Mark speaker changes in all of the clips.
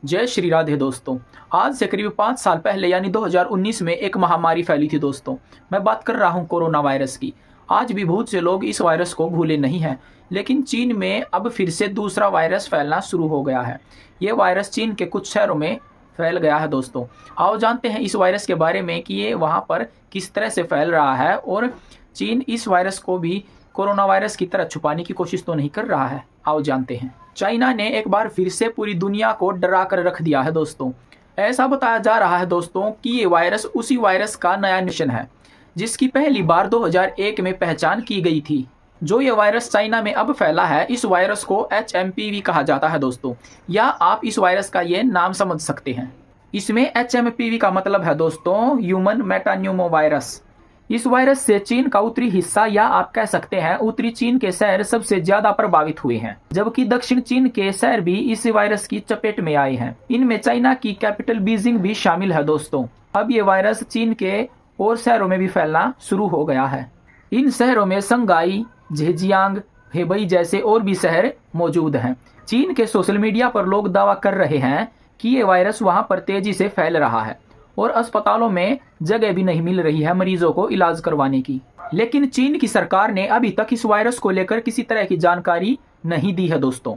Speaker 1: जय श्री राधे दोस्तों। आज से करीब 5 साल पहले यानी 2019 में एक महामारी फैली थी दोस्तों। मैं बात कर रहा हूं कोरोना वायरस की। आज भी बहुत से लोग इस वायरस को भूले नहीं हैं, लेकिन चीन में अब फिर से दूसरा वायरस फैलना शुरू हो गया है। ये वायरस चीन के कुछ शहरों में फैल गया है दोस्तों। आओ जानते हैं इस वायरस के बारे में कि ये वहाँ पर किस तरह से फैल रहा है और चीन इस वायरस को भी कोरोना वायरस की तरह छुपाने की कोशिश तो नहीं कर रहा है। आओ जानते हैं। चाइना ने एक बार फिर से पूरी दुनिया को डरा कर रख दिया है दोस्तों। ऐसा बताया जा रहा है दोस्तों कि ये वायरस उसी वायरस का नया निशन है जिसकी पहली बार 2001 में पहचान की गई थी। जो ये वायरस चाइना में अब फैला है, इस वायरस को HMPV कहा जाता है दोस्तों, या आप इस वायरस का ये नाम समझ सकते हैं। इसमें HMPV का मतलब है दोस्तों ह्यूमन मेटान्यूमो वायरस। इस वायरस से चीन का उत्तरी हिस्सा या आप कह सकते हैं उत्तरी चीन के शहर सबसे ज्यादा प्रभावित हुए हैं, जबकि दक्षिण चीन के शहर भी इस वायरस की चपेट में आए हैं। इनमें चाइना की कैपिटल बीजिंग भी शामिल है दोस्तों। अब ये वायरस चीन के और शहरों में भी फैलना शुरू हो गया है। इन शहरों में संगाई, झेजियांग, हेबई जैसे और भी शहर मौजूद हैं। चीन के सोशल मीडिया पर लोग दावा कर रहे हैं कि ये वायरस वहां पर तेजी से फैल रहा है और अस्पतालों में जगह भी नहीं मिल रही है मरीजों को इलाज करवाने की। लेकिन चीन की सरकार ने अभी तक इस वायरस को लेकर किसी तरह की जानकारी नहीं दी है दोस्तों।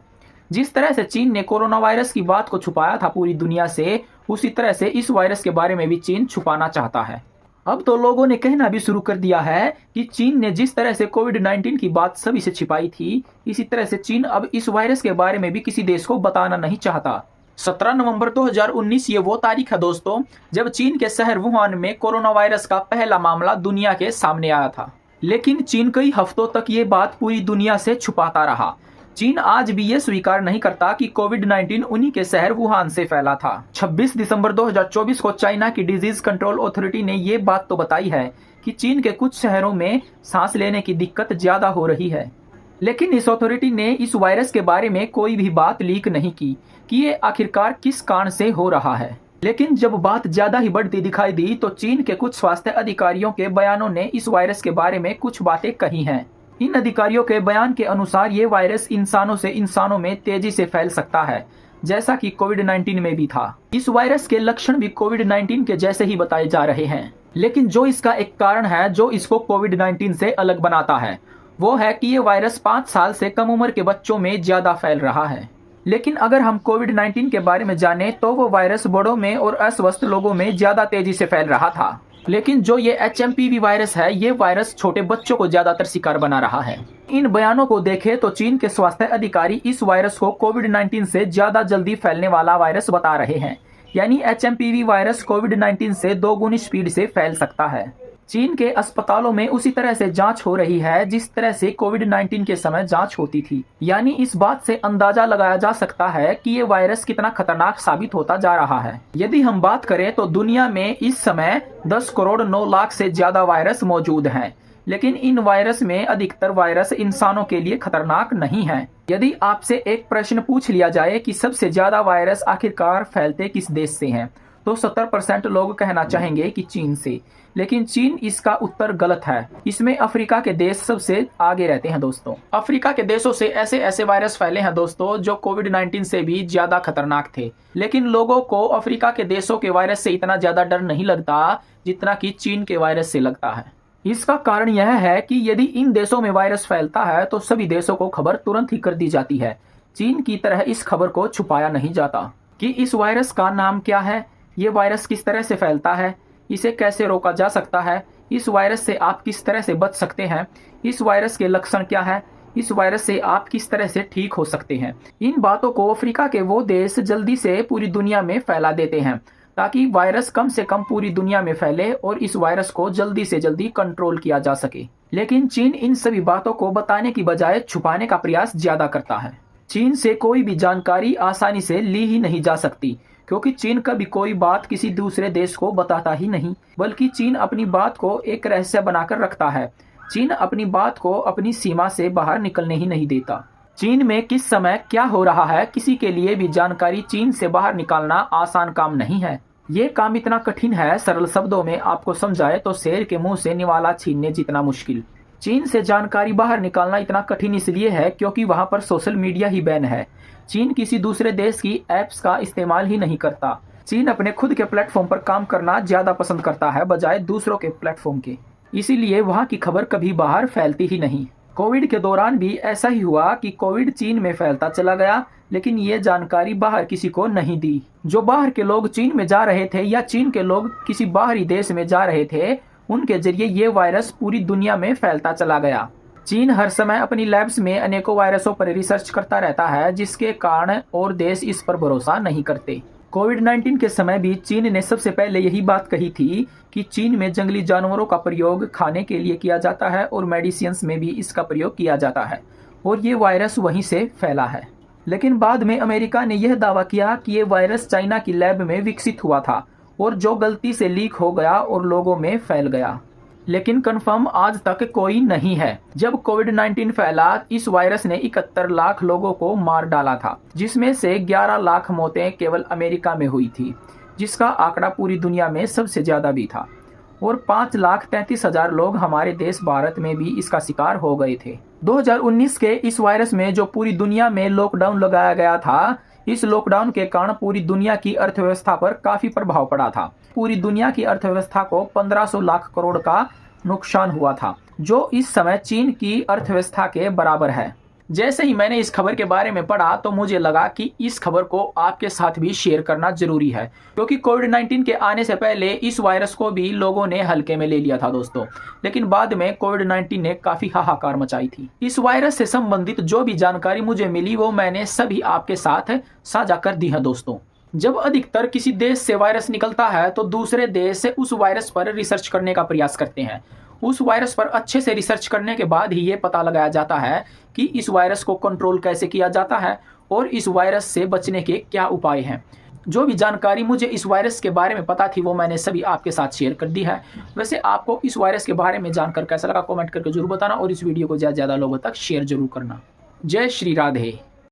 Speaker 1: जिस तरह से चीन ने कोरोना वायरस की बात को छुपाया था पूरी दुनिया से, उसी तरह से इस वायरस के बारे में भी चीन छुपाना चाहता है। अब तो लोगों ने कहना भी शुरू कर दिया है कि चीन ने जिस तरह से कोविड-19 की बात सभी से छिपाई थी, इसी तरह से चीन अब इस वायरस के बारे में भी किसी देश को बताना नहीं चाहता। 17 नवंबर 2019 ये वो तारीख है दोस्तों जब चीन के शहर वुहान में कोरोना वायरस का पहला मामला दुनिया के सामने आया था। लेकिन चीन कई हफ्तों तक ये बात पूरी दुनिया से छुपाता रहा। चीन आज भी ये स्वीकार नहीं करता कि कोविड-19 उन्हीं के शहर वुहान से फैला था। 26 दिसंबर 2024 को चाइना की डिजीज कंट्रोल अथॉरिटी ने ये बात तो बताई है कि चीन के कुछ शहरों में सांस लेने की दिक्कत ज्यादा हो रही है। लेकिन इस अथॉरिटी ने इस वायरस के बारे में कोई भी बात लीक नहीं की कि ये आखिरकार किस कारण से हो रहा है। लेकिन जब बात ज्यादा ही बढ़ती दिखाई दी तो चीन के कुछ स्वास्थ्य अधिकारियों के बयानों ने इस वायरस के बारे में कुछ बातें कही हैं। इन अधिकारियों के बयान के अनुसार ये वायरस इंसानों से इंसानों में तेजी से फैल सकता है, जैसा कि कोविड-19 में भी था। इस वायरस के लक्षण भी कोविड-19 के जैसे ही बताए जा रहे हैं। लेकिन जो इसका एक कारण है जो इसको कोविड-19 से अलग बनाता है, वो है कि ये वायरस 5 साल से कम उम्र के बच्चों में ज्यादा फैल रहा है। लेकिन अगर हम कोविड-19 के बारे में जाने तो वो वायरस बड़ों में और अस्वस्थ लोगों में ज्यादा तेजी से फैल रहा था। लेकिन जो ये HMPV वायरस है, ये वायरस छोटे बच्चों को ज्यादातर शिकार बना रहा है। इन बयानों को देखें तो चीन के स्वास्थ्य अधिकारी इस वायरस को कोविड-19 से ज्यादा जल्दी फैलने वाला वायरस बता रहे हैं, यानी HMPV वायरस कोविड-19 से 2 गुनी स्पीड से फैल सकता है। चीन के अस्पतालों में उसी तरह से जांच हो रही है जिस तरह से कोविड-19 के समय जांच होती थी। यानी इस बात से अंदाजा लगाया जा सकता है कि ये वायरस कितना खतरनाक साबित होता जा रहा है। यदि हम बात करें तो दुनिया में इस समय 10 करोड़ 9 लाख से ज्यादा वायरस मौजूद हैं। लेकिन इन वायरस में अधिकतर वायरस इंसानों के लिए खतरनाक नहीं है। यदि आपसे एक प्रश्न पूछ लिया जाए कि सबसे ज्यादा वायरस आखिरकार फैलते किस देश से हैं, तो 70% लोग कहना चाहेंगे कि चीन से। लेकिन चीन इसका उत्तर गलत है। इसमें अफ्रीका के देश सबसे आगे रहते हैं दोस्तों। अफ्रीका के देशों से ऐसे ऐसे वायरस फैले हैं दोस्तों जो कोविड-19 से भी ज्यादा खतरनाक थे। लेकिन लोगों को अफ्रीका के देशों के वायरस से इतना ज्यादा डर नहीं लगता जितना कि चीन के वायरस से लगता है। इसका कारण यह है कि यदि इन देशों में वायरस फैलता है तो सभी देशों को खबर तुरंत ही कर दी जाती है। चीन की तरह इस खबर को छुपाया नहीं जाता कि इस वायरस का नाम क्या है, ये वायरस किस तरह से फैलता है, इसे कैसे रोका जा सकता है, इस वायरस से आप किस तरह से बच सकते हैं, इस वायरस के लक्षण क्या है, इस वायरस से आप किस तरह से ठीक हो सकते हैं। इन बातों को अफ्रीका के वो देश जल्दी से पूरी दुनिया में फैला देते हैं ताकि वायरस कम से कम पूरी दुनिया में फैले और इस वायरस को जल्दी से जल्दी कंट्रोल किया जा सके। लेकिन चीन इन सभी बातों को बताने की बजाय छुपाने का प्रयास ज्यादा करता है। चीन से कोई भी जानकारी आसानी से ली ही नहीं जा सकती क्योंकि चीन कभी कोई बात किसी दूसरे देश को बताता ही नहीं, बल्कि चीन अपनी बात को एक रहस्य बनाकर रखता है। चीन अपनी बात को अपनी सीमा से बाहर निकलने ही नहीं देता। चीन में किस समय क्या हो रहा है, किसी के लिए भी जानकारी चीन से बाहर निकालना आसान काम नहीं है। ये काम इतना कठिन है, सरल शब्दों में आपको समझाए तो शेर के मुंह से निवाला छीनने जितना मुश्किल। चीन से जानकारी बाहर निकालना इतना कठिन इसलिए है क्योंकि वहां पर सोशल मीडिया ही बैन है। चीन किसी दूसरे देश की ऐप्स का इस्तेमाल ही नहीं करता। चीन अपने खुद के प्लेटफॉर्म पर काम करना ज्यादा पसंद करता है बजाय दूसरों के प्लेटफॉर्म के। इसीलिए वहां की खबर कभी बाहर फैलती ही नहीं। कोविड के दौरान भी ऐसा ही हुआ कि कोविड चीन में फैलता चला गया, लेकिन ये जानकारी बाहर किसी को नहीं दी। जो बाहर के लोग चीन में जा रहे थे या चीन के लोग किसी बाहरी देश में जा रहे थे, उनके जरिए ये वायरस पूरी दुनिया में फैलता चला गया। चीन हर समय अपनी लैब्स में अनेकों वायरसों पर रिसर्च करता रहता है, जिसके कारण और देश इस पर भरोसा नहीं करते। कोविड-19 के समय भी चीन ने सबसे पहले यही बात कही थी कि चीन में जंगली जानवरों का प्रयोग खाने के लिए किया जाता है और मेडिसिन्स में भी इसका प्रयोग किया जाता है और ये वायरस वहीं से फैला है। लेकिन बाद में अमेरिका ने यह दावा किया कि ये वायरस चाइना की लैब में विकसित हुआ था और जो गलती से लीक हो गया और लोगों में फैल गया। लेकिन कंफर्म आज तक कोई नहीं है। जब कोविड-19 फैला, इस वायरस ने 71 लाख लोगों को मार डाला था, जिसमें से 11 लाख मौतें केवल अमेरिका में हुई थी, जिसका आंकड़ा पूरी दुनिया में सबसे ज्यादा भी था, और 5,33,000 लोग हमारे देश भारत में भी इसका शिकार हो गए थे। 2019 के इस वायरस में जो पूरी दुनिया में लॉकडाउन लगाया गया था, इस लॉकडाउन के कारण पूरी दुनिया की अर्थव्यवस्था पर काफी प्रभाव पड़ा था। पूरी दुनिया की अर्थव्यवस्था को 1500 लाख करोड़ का नुकसान हुआ था, जो इस समय चीन की अर्थव्यवस्था के बराबर है। जैसे ही मैंने इस खबर के बारे में पढ़ा तो मुझे लगा कि इस खबर को आपके साथ भी शेयर करना जरूरी है, क्योंकि कोविड-19 के आने से पहले इस वायरस को भी लोगों ने हल्के में ले लिया था दोस्तों, लेकिन बाद में कोविड-19 ने काफी हाहाकार मचाई थी। इस वायरस से संबंधित जो भी जानकारी मुझे मिली वो मैंने सभी आपके साथ साझा कर दी है दोस्तों। जब अधिकतर किसी देश से वायरस निकलता है तो दूसरे देश से उस वायरस पर रिसर्च करने का प्रयास करते हैं। उस वायरस पर अच्छे से रिसर्च करने के बाद ही ये पता लगाया जाता है कि इस वायरस को कंट्रोल कैसे किया जाता है और इस वायरस से बचने के क्या उपाय हैं। जो भी जानकारी मुझे इस वायरस के बारे में पता थी वो मैंने सभी आपके साथ शेयर कर दी है। वैसे आपको इस वायरस के बारे में जानकर कैसा लगा कमेंट करके जरूर बताना और इस वीडियो को ज़्यादा से ज़्यादा लोगों तक शेयर जरूर करना। जय श्री राधे।